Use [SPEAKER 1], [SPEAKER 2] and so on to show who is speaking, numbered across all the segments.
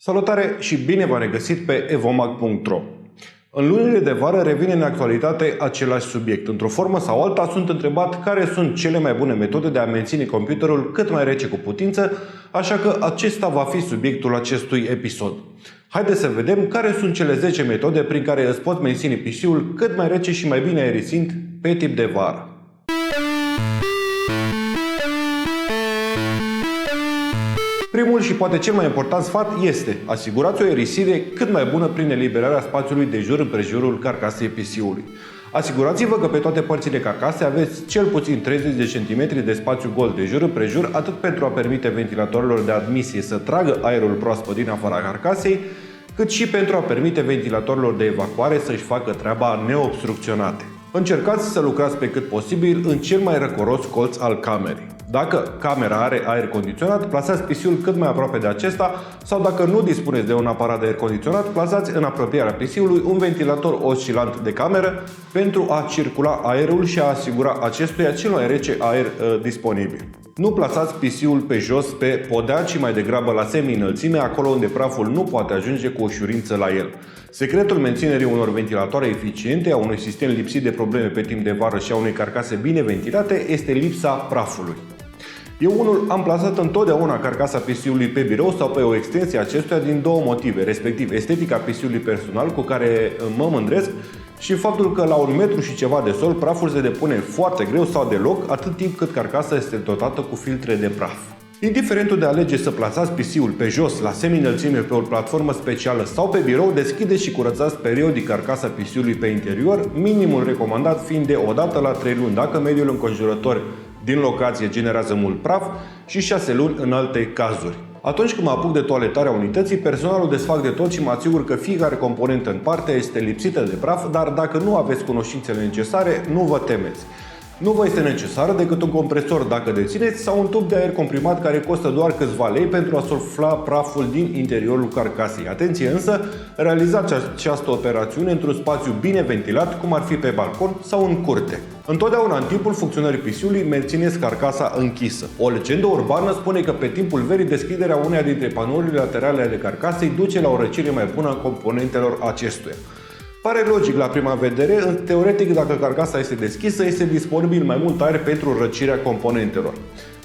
[SPEAKER 1] Salutare și bine v-am regăsit pe evomag.ro. În lunile de vară revine în actualitate același subiect. Într-o formă sau alta sunt întrebat care sunt cele mai bune metode de a menține computerul cât mai rece cu putință, așa că acesta va fi subiectul acestui episod. Haideți să vedem care sunt cele 10 metode prin care îți poți menține PC-ul cât mai rece și mai bine aerisind pe tip de vară. Primul și poate cel mai important sfat este: asigurați o aerisire cât mai bună prin eliberarea spațiului de jur împrejurul carcasei PC-ului. Asigurați-vă că pe toate părțile carcasei aveți cel puțin 30 de cm de spațiu gol de jur împrejur, atât pentru a permite ventilatorilor de admisie să tragă aerul proaspăt din afara carcasei, cât și pentru a permite ventilatorilor de evacuare să-și facă treaba neobstrucționate. Încercați să lucrați pe cât posibil în cel mai răcoros colț al camerei. Dacă camera are aer condiționat, plasați PC-ul cât mai aproape de acesta, sau dacă nu dispuneți de un aparat de aer condiționat, plasați în apropierea PC-ului un ventilator oscilant de cameră pentru a circula aerul și a asigura acestuia cel mai rece aer disponibil. Nu plasați PC-ul pe jos pe podea, ci mai degrabă la semi-înălțime, acolo unde praful nu poate ajunge cu ușurință la el. Secretul menținerii unor ventilatoare eficiente, a unui sistem lipsit de probleme pe timp de vară și a unei carcase bine ventilate este lipsa prafului. Eu unul am plasat întotdeauna carcasa PC-ului pe birou sau pe o extensie a acestuia din două motive, respectiv estetica PC-ului personal cu care mă mândresc și faptul că la 1 metru și ceva de sol praful se depune foarte greu sau deloc, atât timp cât carcasa este dotată cu filtre de praf. Indiferent de alege să plasați PC-ul pe jos, la semi-înălțime, pe o platformă specială sau pe birou, deschideți și curățați periodic carcasa PC-ului pe interior, minimul recomandat fiind de o dată la 3 luni dacă mediul înconjurător din locație generează mult praf și 6 luni în alte cazuri. Atunci când mă apuc de toaletarea unității, personalul desfac de tot și mă asigur că fiecare componentă în parte este lipsită de praf, dar dacă nu aveți cunoștințele necesare, nu vă temeți. Nu vă este necesar decât un compresor dacă dețineți sau un tub de aer comprimat care costă doar câțiva lei pentru a sufla praful din interiorul carcasei. Atenție însă, realizați această operațiune într-un spațiu bine ventilat, cum ar fi pe balcon sau în curte. Întotdeauna în timpul funcționării PC-ului mențineți carcasa închisă. O legendă urbană spune că pe timpul verii deschiderea uneia dintre panourile laterale ale carcasei duce la o răcire mai bună a componentelor acestuia. Pare logic la prima vedere, teoretic dacă carcasa este deschisă, este disponibil mai mult aer pentru răcirea componentelor.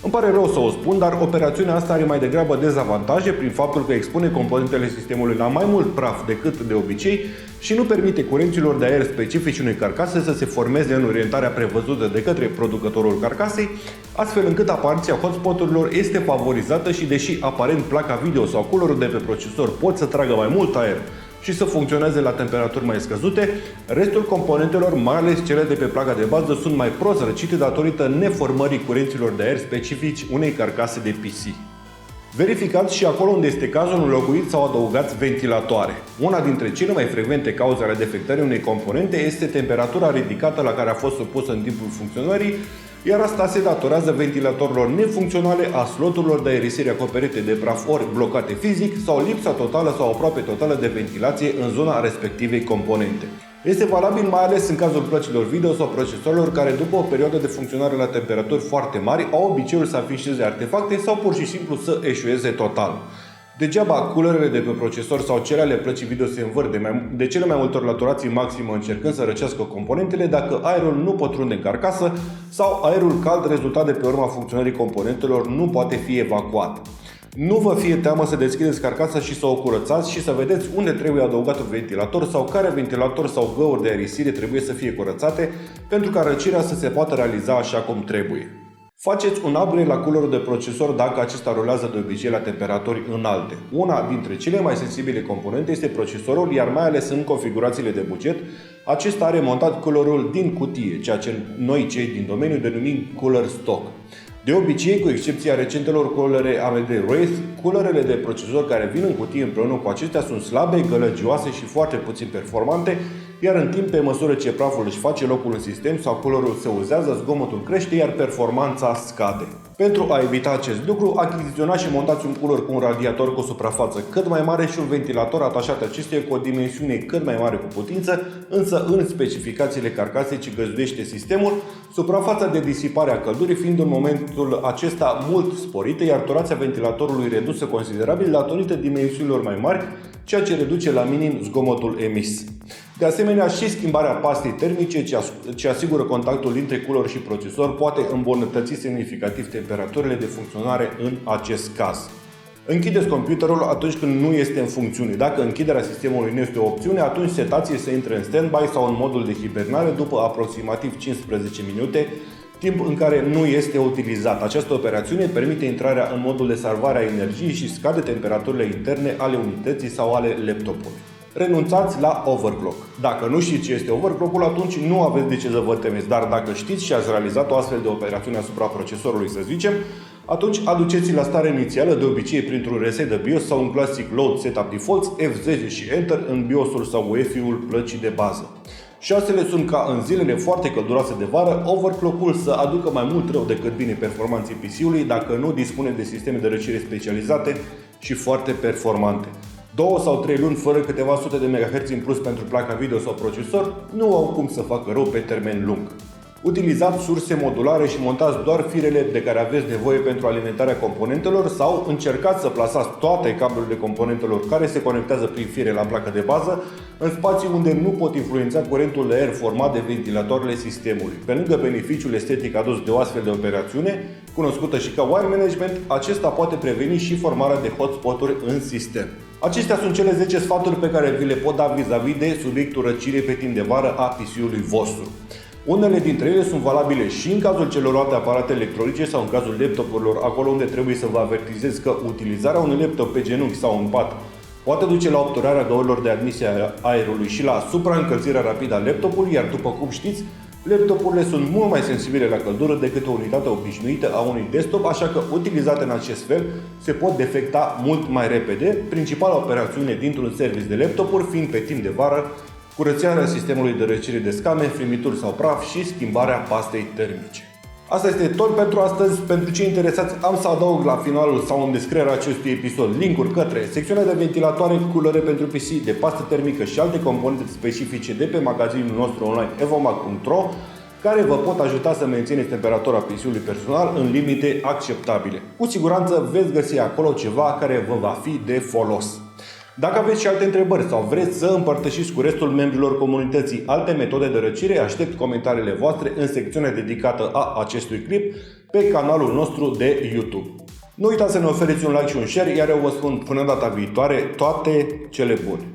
[SPEAKER 1] Îmi pare rău să o spun, dar operațiunea asta are mai degrabă dezavantaje prin faptul că expune componentele sistemului la mai mult praf decât de obicei și nu permite curenților de aer specifici unei carcase să se formeze în orientarea prevăzută de către producătorul carcasei, astfel încât apariția hotspot-urilor este favorizată și deși aparent placa video sau culerul de pe procesor pot să tragă mai mult aer și să funcționeze la temperaturi mai scăzute, restul componentelor, mai ales cele de pe placa de bază, sunt mai prost răcite datorită neformării curenților de aer specifici unei carcase de PC. Verificați și acolo unde este cazul înlocuiți sau adăugați ventilatoare. Una dintre cele mai frecvente cauze ale defectării unei componente este temperatura ridicată la care a fost supusă în timpul funcționării, iar asta se datorează ventilatorilor nefuncționale, a sloturilor de aerisire acoperite de praf ori blocate fizic sau lipsa totală sau aproape totală de ventilație în zona respectivei componente. Este valabil mai ales în cazul plăcilor video sau procesorilor care după o perioadă de funcționare la temperaturi foarte mari au obiceiul să afișeze artefacte sau pur și simplu să eșueze total. Degeaba culerele de pe procesor sau cele ale plăcii video se învârt de cele mai multe ori la turație maximă încercând să răcească componentele dacă aerul nu pătrunde în carcasă sau aerul cald rezultat de pe urma funcționării componentelor nu poate fi evacuat. Nu vă fie teamă să deschideți carcasa și să o curățați și să vedeți unde trebuie adăugat un ventilator sau care ventilator sau găuri de aerisire trebuie să fie curățate pentru ca răcirea să se poată realiza așa cum trebuie. Faceți un upgrade la culerul de procesor dacă acesta rulează de obicei la temperaturi înalte. Una dintre cele mai sensibile componente este procesorul, iar mai ales în configurațiile de buget, acesta are montat culerul din cutie, ceea ce noi cei din domeniu denumim cooler stock. De obicei, cu excepția recentelor culere AMD Wraith, culerele de procesor care vin în cutie împreună cu acestea sunt slabe, gălăgioase și foarte puțin performante, iar în timp, pe măsură ce praful își face locul în sistem sau culerul se uzează, zgomotul crește, iar performanța scade. Pentru a evita acest lucru, achiziționați și montați un cooler cu un radiator cu o suprafață cât mai mare și un ventilator atașat acestuia cu o dimensiune cât mai mare cu putință, însă în specificațiile carcasei ce găzduiește sistemul, suprafața de disipare a căldurii fiind în momentul acesta mult sporită, iar turația ventilatorului redusă considerabil datorită dimensiunilor mai mari, ceea ce reduce la minim zgomotul emis. De asemenea, și schimbarea pastei termice ce asigură contactul dintre cooler și procesor poate îmbunătăți semnificativ temperaturile de funcționare în acest caz. Închideți computerul atunci când nu este în funcțiune. Dacă închiderea sistemului nu este o opțiune, atunci setați să intre în standby sau în modul de hibernare după aproximativ 15 minute, timp în care nu este utilizat. Această operațiune permite intrarea în modul de salvare a energiei și scade temperaturile interne ale unității sau ale laptopului. Renunțați la overclock. Dacă nu știți ce este overclock-ul, atunci nu aveți de ce să vă temeți, dar dacă știți și ați realizat o astfel de operațiune asupra procesorului, să zicem, atunci aduceți-l la starea inițială, de obicei printr-un reset de BIOS sau un classic load setup defaults, F10 și Enter în BIOS-ul sau UEFI-ul plăcii de bază. Șansele sunt ca în zilele foarte călduroase de vară, overclock-ul să aducă mai mult rău decât bine performanței PC-ului dacă nu dispune de sisteme de răcire specializate și foarte performante. 2 sau 3 luni fără câteva sute de MHz în plus pentru placa video sau procesor nu au cum să facă rău pe termen lung. Utilizați surse modulare și montați doar firele de care aveți nevoie pentru alimentarea componentelor sau încercați să plasați toate cablurile componentelor care se conectează prin fire la placa de bază în spații unde nu pot influența curentul de aer format de ventilatoarele sistemului. Pe lângă beneficiul estetic adus de o astfel de operațiune, cunoscută și ca wire management, acesta poate preveni și formarea de hotspot-uri în sistem. Acestea sunt cele 10 sfaturi pe care vi le pot da vis-a-vis de subiectul răcirii pe timp de vară a PC-ului vostru. Unele dintre ele sunt valabile și în cazul celorlalte aparate electronice sau în cazul laptopurilor, acolo unde trebuie să vă avertizez că utilizarea unui laptop pe genunchi sau în pat poate duce la obturarea găurilor de admisie a aerului și la supraîncălzirea rapidă a laptopului, iar după cum știți, laptopurile sunt mult mai sensibile la căldură decât o unitate obișnuită a unui desktop, așa că utilizate în acest fel se pot defecta mult mai repede, principala operațiune dintr-un service de laptopuri fiind pe timp de vară curățarea sistemului de răcire de scame, frimituri sau praf și schimbarea pastei termice. Asta este tot pentru astăzi. Pentru cei interesați am să adaug la finalul sau în descrierea acestui episod linkuri către secțiunea de ventilatoare, culere pentru PC, de pastă termică și alte componente specifice de pe magazinul nostru online evomac.ro, care vă pot ajuta să mențineți temperatura PC-ului personal în limite acceptabile. Cu siguranță veți găsi acolo ceva care vă va fi de folos. Dacă aveți și alte întrebări sau vreți să împărtășiți cu restul membrilor comunității alte metode de răcire, aștept comentariile voastre în secțiunea dedicată a acestui clip pe canalul nostru de YouTube. Nu uitați să ne oferiți un like și un share, iar eu vă spun până data viitoare toate cele bune!